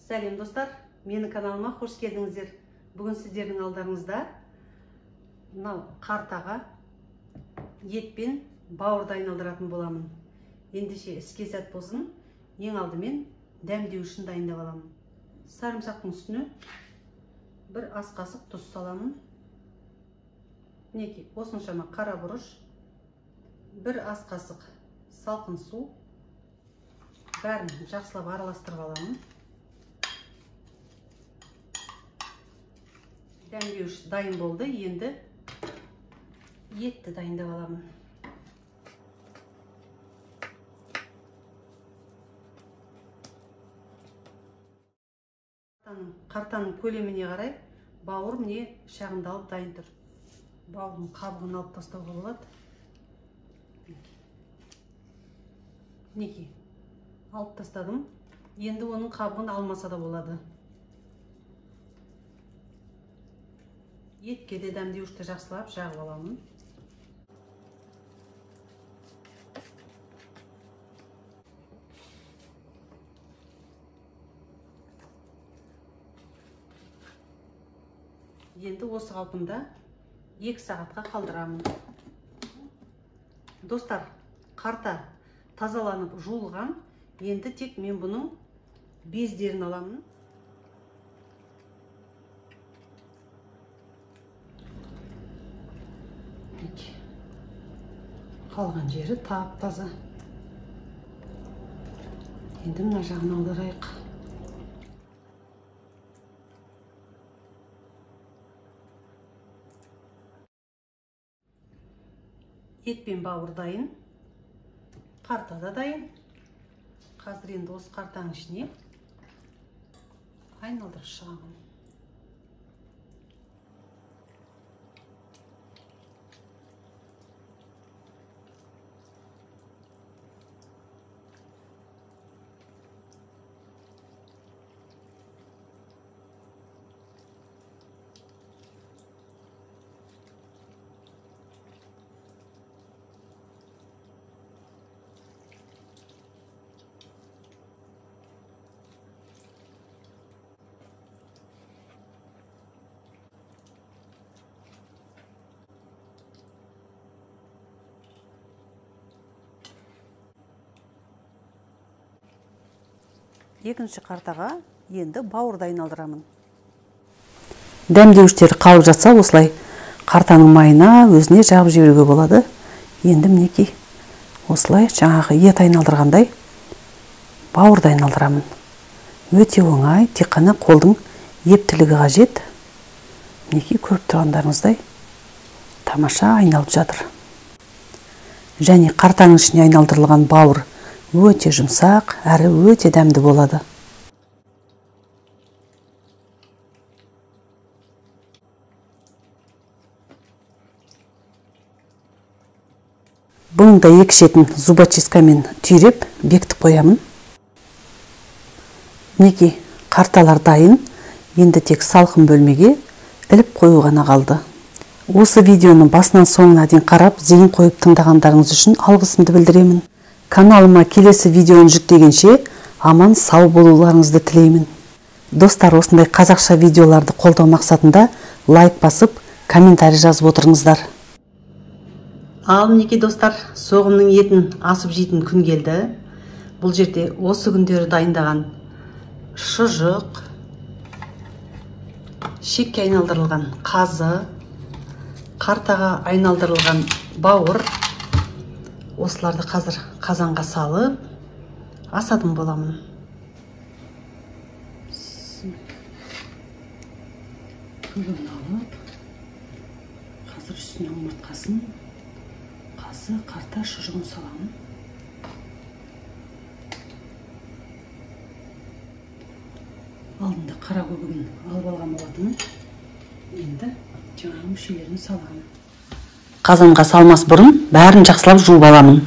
Сәлем достар, менің каналыма қош келдіңіздер. Бүгін сіздердің алдарыңызда мынау қартаға етпен бауырды айналдыратын боламын. Ендеше іске сәт болсын, ең алдымен дәмдеу үшін дайындап аламын. Сарымсақтың үстіне бір ас қасық тұз саламын. Мінекей, осыншама қара бұрыш, бір ас қасық салқын су, бәрін жақсылап араластырып аламын. Дәмдеуіш дайын болды, енді етті дайындап аламын. Қартаның көлеміне қарай бауыр міне шағындалып дайын тұр. Бауырдың қабығын алып тастауға болады. Мінекей, алып тастадым. Енді оның қабығын алмаса да болады. Етке де дәмдеуішті жақсылап жағып аламын. Енді осы қалпында 2 сағатқа қалдырамын. Достар, қарта тазаланып жуылған. Енді тек мен бұның бездерін аламын. Қалған жері тап-таза. Енді мына жағын аударайық. Ет пен бауыр дайын, қарта да дайын. Қазір енді осы қартаның ішіне айналдырып шығамын. Екінші қартаға енді бауырды айналдырамын. Дәмдеуіштер қалып жатса, осылай қартаның майына өзіне жағып жіберуге болады. Енді мінекей, осылай жаңағы ет айналдырғандай бауырды айналдырамын. Өте оңай, тек қана қолдың ептілігі қажет. Мінекей, көріп тұрғандарыңыздай тамаша айналып жатыр. Және қартаның ішіне айналдырылған бауыр өте жұмсақ, әрі өте дәмді болады. Бұның да екі шетін зубочисткамен түйреп бекітіп қоямын. Мінекей, қарталар дайын. Енді тек салқын бөлмеге іліп қою ғана қалды. Осы видеоны басынан соңына дейін қарап, зейін қойып тыңдағандарыңыз үшін алғысымды білдіремін. Каналыма келесі видеоны жүктегенше аман сау болуларыңызды тілеймін. Достар, осындай қазақша видеоларды қолдау мақсатында лайк басып, комментарий жазып отырыңыздар. Ал мінекей достар, соғымның етін асып жейтін күн келді. Бұл жерде осы күндері дайындаған шұжық, шекке айналдырылған қазы, қартаға айналдырылған бауыр, осыларды қазір қазанға салып асатын боламын. Бүгін алып, қазір үстіне омыртқасын, қазы, қарта, шұжығын саламын. Алдында қара көбігін алып алған болатынмын. Енді жаңағы мүшелерін саламын. Қазанға салмас бұрын бәрін жақсылап жуып аламын.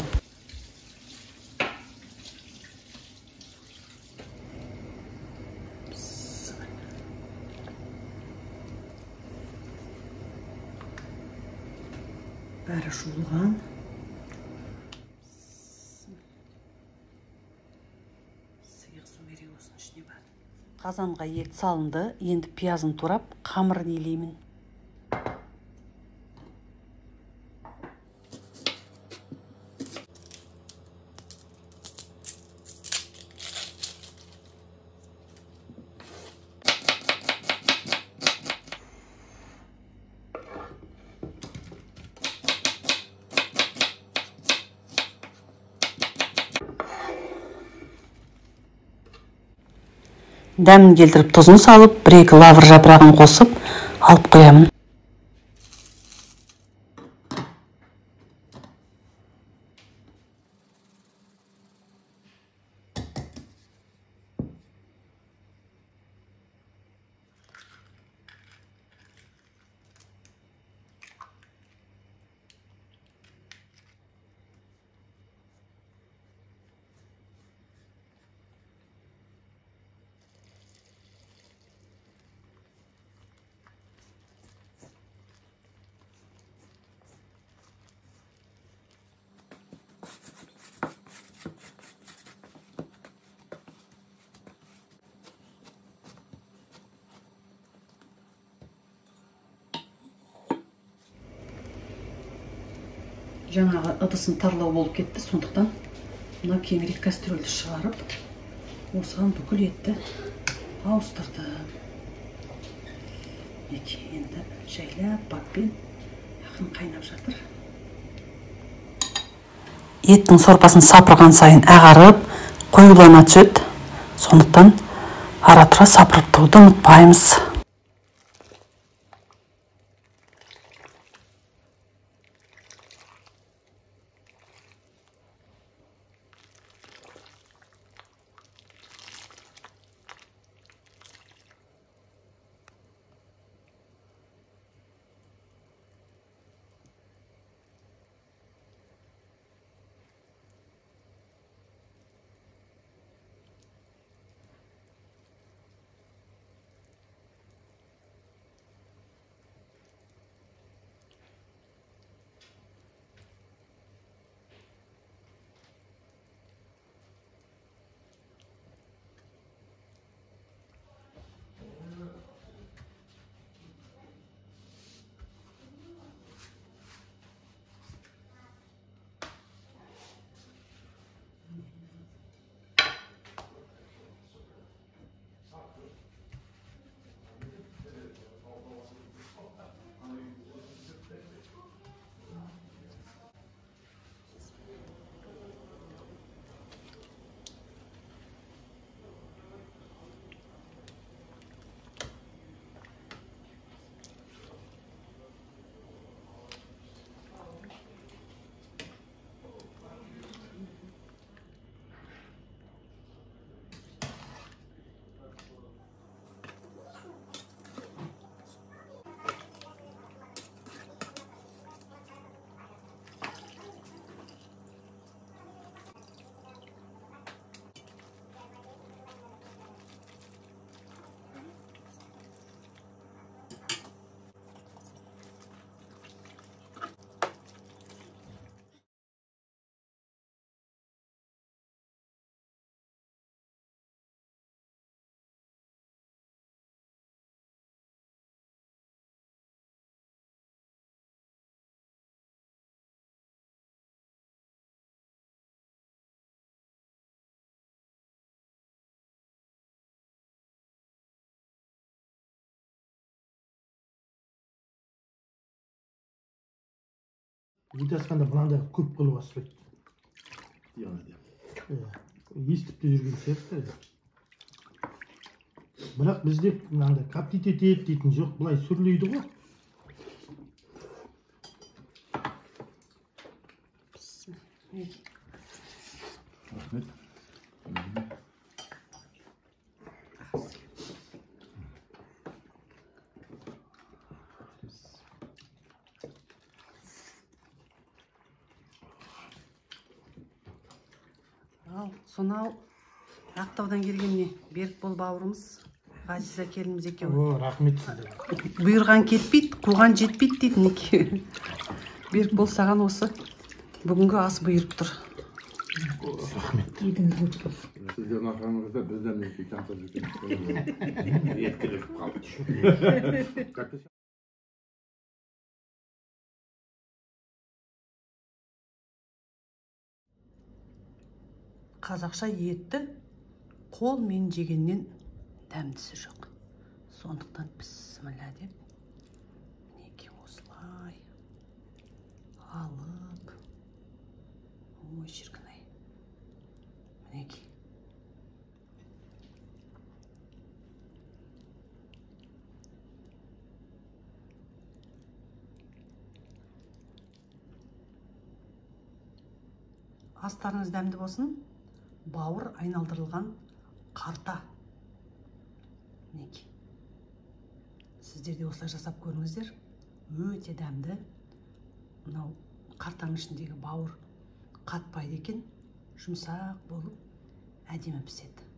Бәрі жуылған. Сиыр су бере осының ішіне бар. Қазанға ет салынды. Енді пиязын турап, қамырын илеймін. Дәмін келтіріп, тұзын салып, 1-2 лавр жапырағын қосып, алып қоямын. Жаңағы ыдысын тарлау болып кетті, сондықтан мына кеңірек кастрөлді шығарып, осыған бүкіл етті ауыстырдым. Енді жайлап баппен ақын қайнап жатыр. Еттің сорпасын сапырған сайын ағарып, қоюлана түседі. Сондықтан ара-тұра сапырып тұруды ұмытпаймыз. Видасқанда мынандай көп қылып аспайды. Естіп те жүрген сияқты. Бірақ бізде мынандай коптить етеді дейтін жоқ, былай сүрлейді ғой. Рахмет. Сонау Ақтаудан келгенне Берікбол бауырымыз, Ғазиза келініміз екеуі. Рахмет сізге. Бұйырған кетпейді, қуған жетпейді дейтін екен. Берікбол саған осы бүгінгі ас бұйырып тұр. Рахмет. Едіңіз лучше болсын. Сізден ақаңызда бізден екі кәмпір жүрген. Еркелеп қалды. Қазақша етті қолмен жегеннен дәмдісі жоқ. Сондықтан бісміллә деп мінекей осылай алып, ой шіркін-ай, мінекей. Астарыңыз дәмді болсын. Бауыр айналдырылған қарта. Мінекей. Сіздер де осылай жасап көріңіздер. Өте дәмді. Мынау қартаның ішіндегі бауыр қатпайды екен, жұмсақ болып әдемі піседі.